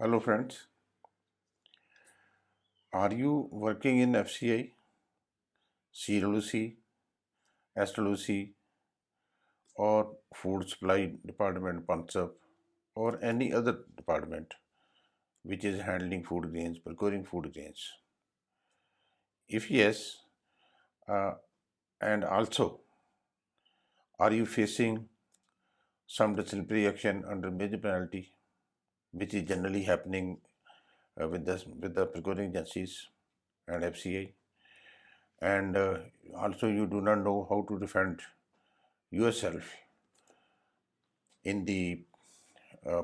Hello friends, are you working in FCI, CWC, SWC or Food Supply Department Punjab or any other department which is handling food grains, procuring food grains? If yes, uh, and also are you facing some disciplinary action under major penalty which is generally happening with the procuring agencies and FCI? And also you do not know how to defend yourself in the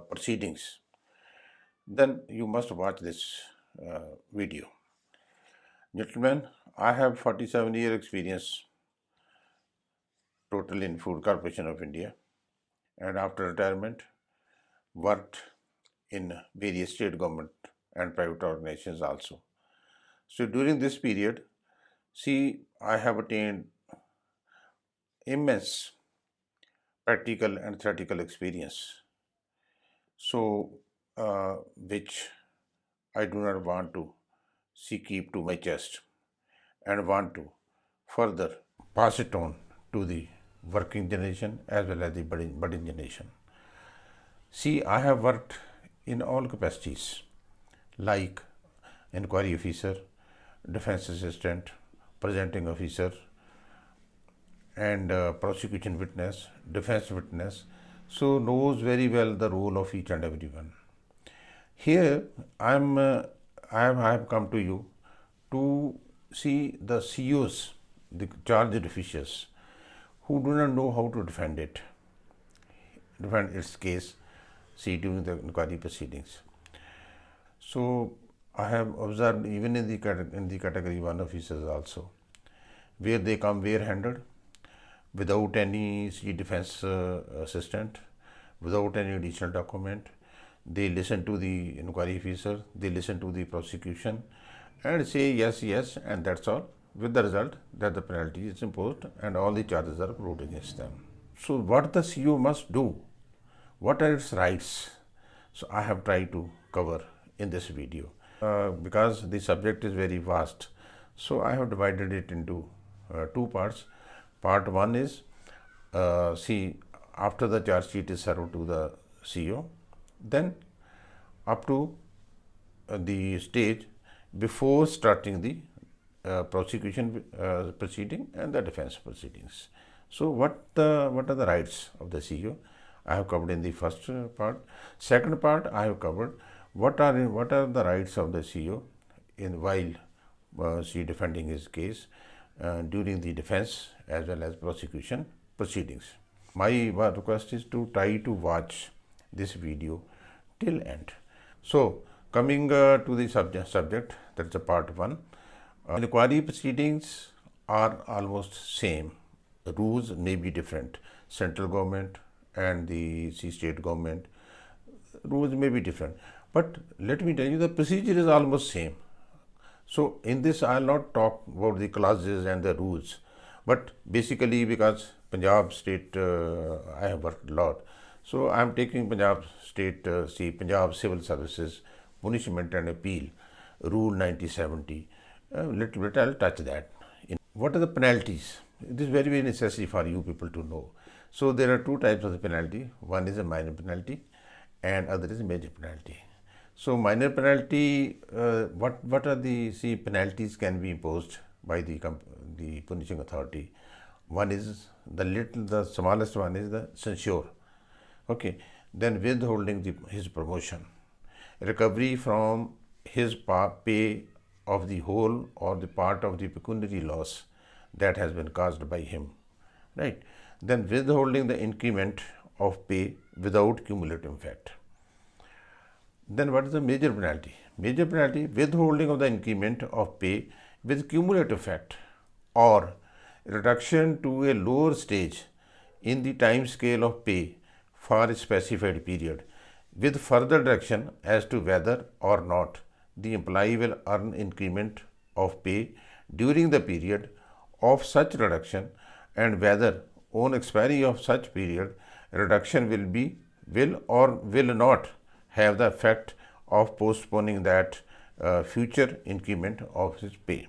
proceedings, then you must watch this video. Gentlemen, I have 47-year experience total in Food Corporation of India, and after retirement worked in various state government and private organizations also. So during this period, see, I have attained immense practical and theoretical experience, so which I do not want to keep to my chest and want to further pass it on to the working generation as well as the budding generation. See, I have worked in all capacities like inquiry officer, defense assistant, presenting officer, and prosecution witness, defense witness, so knows very well the role of each and every one. Here I have come to you to see the COs, the charged officials, who do not know how to defend its case, see, during the inquiry proceedings. So I have observed even in the category 1 officers also, where they come bare-handed, without any defense assistant, without any additional document. They listen to the inquiry officer, they listen to the prosecution and say yes, yes, and that's all, with the result that the penalty is imposed and all the charges are proved against them. So what the CO must do, what are its rights? So I have tried to cover in this video. Because the subject is very vast, so I have divided it into two parts. Part 1 is, see, after the charge sheet is served to the CO, then up to the stage before starting the prosecution proceeding and the defense proceedings. So what are the rights of the CO? I have covered in the first part. Second part, I have covered what are the rights of the CO while defending his case during the defense as well as prosecution proceedings. My request is to try to watch this video till end. So coming to the subject, that's a part 1. Inquiry proceedings are almost same. The rules may be different. Central government and the state government rules may be different, but let me tell you, the procedure is almost same. So in this I will not talk about the clauses and the rules, but basically because Punjab state I have worked a lot, so I am taking Punjab state, Punjab Civil Services Punishment and Appeal Rule 9070. Little bit I will touch that. What are the penalties? It is very necessary for you people to know. So there are two types of the penalty. One is a minor penalty and other is a major penalty. So minor penalty, what are the penalties can be imposed by the punishing authority? One is the smallest one is the censure. Okay, then withholding his promotion, recovery from his pay of the whole or the part of the pecuniary loss that has been caused by him, right? Then withholding the increment of pay without cumulative effect. Then what is the major penalty? Major penalty, withholding of the increment of pay with cumulative effect or reduction to a lower stage in the time scale of pay for a specified period, with further direction as to whether or not the employee will earn increment of pay during the period of such reduction, and whether on expiry of such period reduction will or will not have the effect of postponing that future increment of his pay.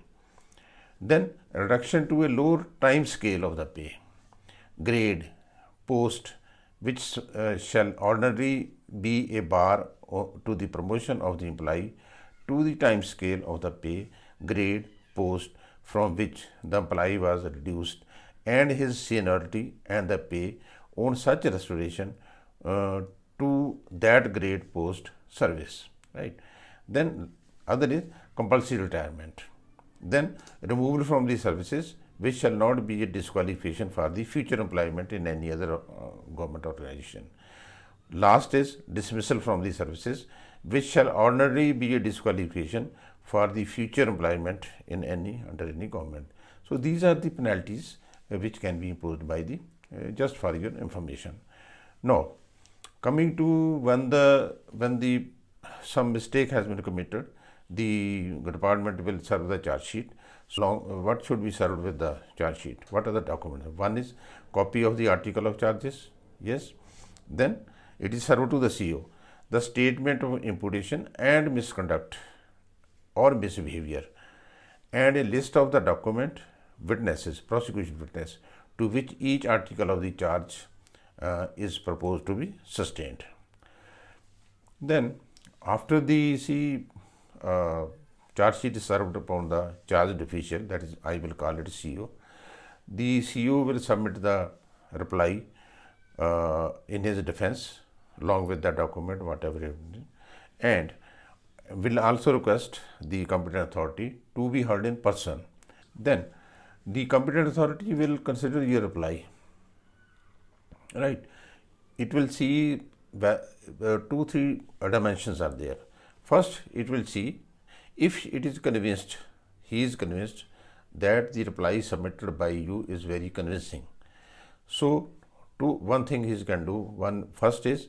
Then reduction to a lower time scale of the pay, grade, post, which shall ordinarily be a bar to the promotion of the employee to the time scale of the pay, grade, post from which the employee was reduced, and his seniority and the pay on such restoration to that grade post service, right? Then other is compulsory retirement. Then removal from the services, which shall not be a disqualification for the future employment in any other government organization. Last is dismissal from the services, which shall ordinarily be a disqualification for the future employment in under any government. So these are the penalties which can be imposed by the just for your information. Now, coming to when the some mistake has been committed, the department will serve the charge sheet. So what should be served with the charge sheet? What are the documents? One is copy of the article of charges. Yes. Then it is served to the CO. The statement of imputation and misconduct or misbehavior, and a list of the document, witnesses, prosecution witness, to which each article of the charge is proposed to be sustained. Then after the charge sheet is served upon the charged official, that is, I will call it CO, the CO will submit the reply in his defense along with the document, whatever it is, and will also request the competent authority to be heard in person. Then the competent authority will consider your reply, right? It will see 2-3 dimensions are there. First, it will see if it is convinced, he is convinced that the reply submitted by you is very convincing. So, one thing he can do, first is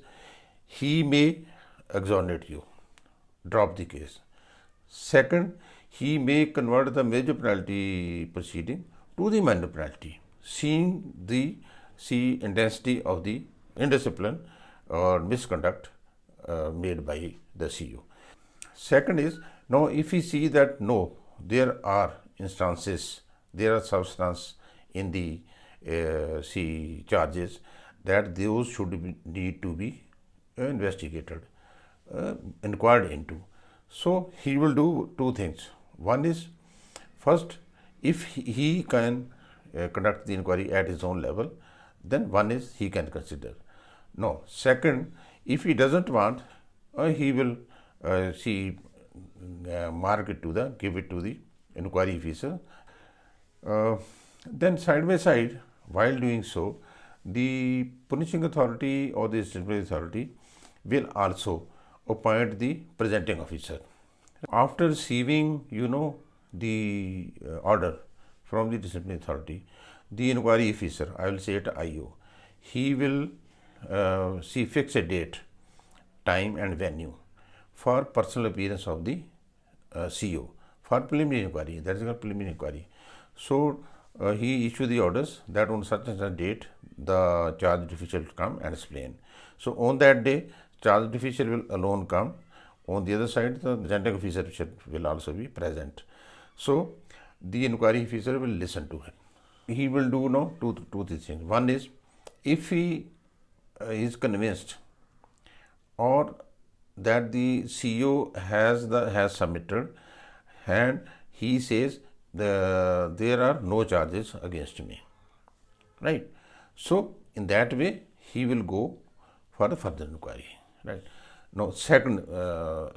he may exonerate you, drop the case. Second, he may convert the major penalty proceeding to the minor penalty, seeing the intensity of the indiscipline or misconduct made by the CO. Second is, now if we see that no, there are instances, there are substance in the charges that those should need to be investigated, inquired into. So he will do two things. One is, first, if he can conduct the inquiry at his own level, then one is he can consider. No. Second, if he doesn't want, he will give it to the inquiry officer. Then side by side, while doing so, the punishing authority or the disciplinary authority will also appoint the presenting officer. After receiving, the order from the disciplinary authority, the inquiry officer, I will say it IO, he will fix a date, time and venue for personal appearance of the CO for preliminary inquiry. That is called preliminary inquiry. So he issue the orders that on such and such date the charged official will come and explain. So on that day, charged official will alone come. On the other side, the presenting officer will also be present. So the inquiry officer will listen to him. He will do two things. One is, if he is convinced or that the CO has submitted and he says there are no charges against me, right? So in that way he will go for the further inquiry, right? Now, second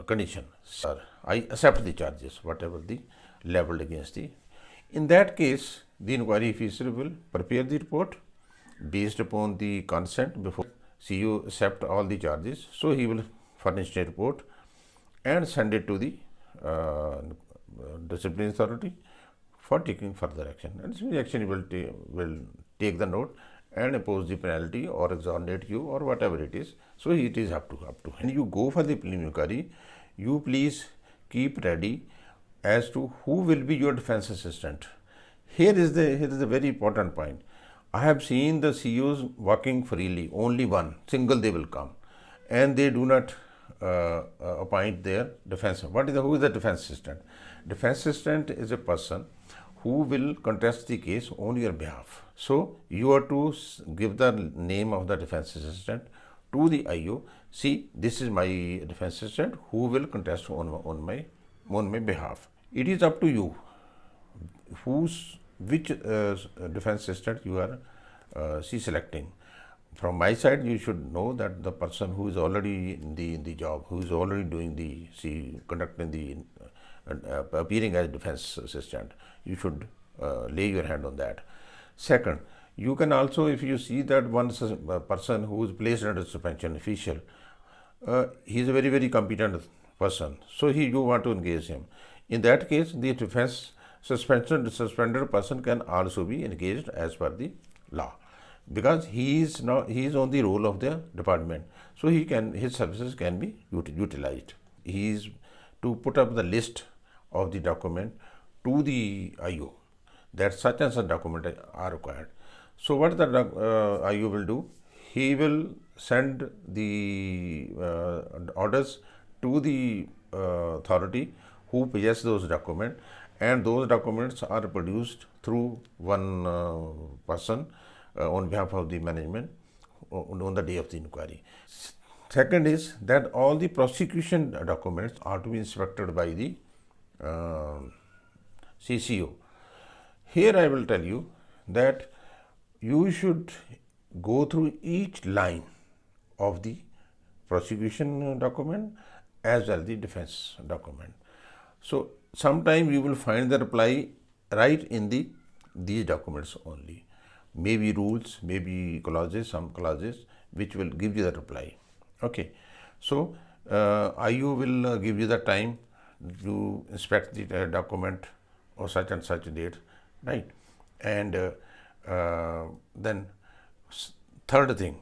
condition, sir, I accept the charges, whatever the leveled against the. In that case, the inquiry officer will prepare the report based upon the consent before CO accept all the charges. So he will furnish a report and send it to the disciplinary authority for taking further action. And this action will take the note and impose the penalty or exonerate you or whatever it is. So it is up to. And you go for the preliminary inquiry, you please keep ready as to who will be your defense assistant. Here is a very important point. I have seen the CEOs working freely, only one, single they will come, and they do not appoint their defense. Who is the defense assistant? Defense assistant is a person who will contest the case on your behalf. So you are to give the name of the defense assistant to the IO. See, this is my defense assistant who will contest on my behalf. It is up to you which defense assistant you are selecting. From my side, you should know that the person who is already in the job, who is already doing conducting the appearing as defense assistant, you should lay your hand on that. Second, you can also, if you see that one person who is placed under suspension official, he is a very, very competent person, so you want to engage him. In that case, the defense suspended person can also be engaged as per the law, because he is on the role of the department, so his services can be utilized. He is to put up the list of the document to the IO that such and such document are required. So what the IO will do, he will send the orders to the authority who possess those documents, and those documents are produced through one person on behalf of the management on the day of the inquiry. Second is that all the prosecution documents are to be inspected by the CCO. Here I will tell you that you should go through each line of the prosecution document as well as the defense document. So sometime you will find the reply right in these documents only. Maybe rules, maybe clauses, some clauses which will give you the reply. Okay, so IU will give you the time to inspect the document or such and such date, right? And then third thing,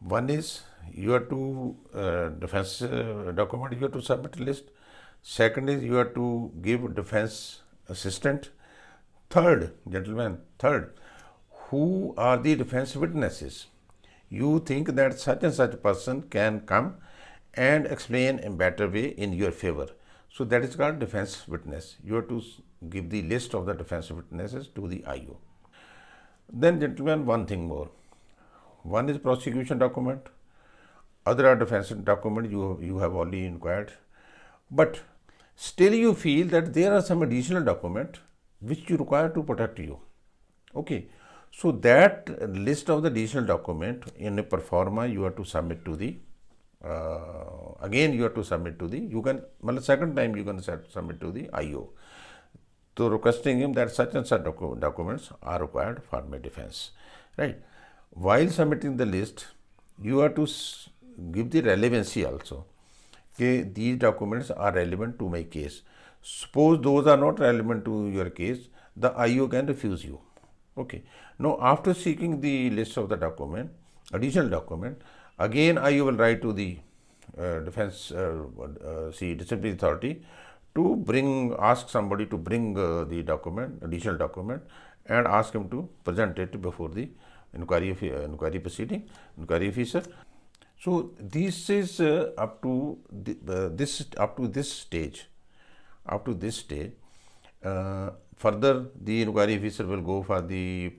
one is you have to defense document, you have to submit a list. Second is you have to give defense assistant. Third, who are the defense witnesses? You think that such and such person can come and explain in better way in your favor. So that is called defense witness. You have to give the list of the defense witnesses to the IO. Then gentlemen, one thing more. One is prosecution document. Other are defense document you have already inquired. But still you feel that there are some additional document which you require to protect you. Okay. So that list of the additional document in a pro forma you have to submit to the again you have to submit to the second time you can submit to the IO, so requesting him that such and such documents are required for my defense, right? While submitting the list, you have to give the relevancy also. Okay, these documents are relevant to my case. Suppose those are not relevant to your case, the IO can refuse you. Okay. Now, after seeking the list of the document, additional document, again IO will write to the defense disciplinary authority to ask somebody to bring the document, additional document, and ask him to present it before the inquiry officer. So this is up to this stage. Further, the inquiry officer will go for the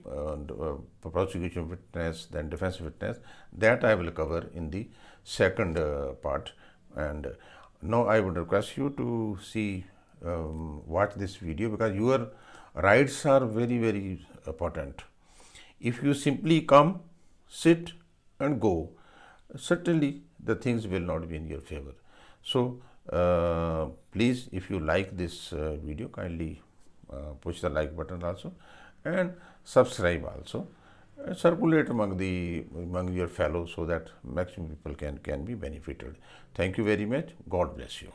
prosecution witness, then defense witness. That I will cover in the second part. And now I would request you to watch this video, because your rights are very, very important. If you simply come, sit and go, certainly the things will not be in your favor. So please, if you like this video, kindly push the like button also, and subscribe also, circulate among your fellows so that maximum people can be benefited. Thank you very much. God bless you.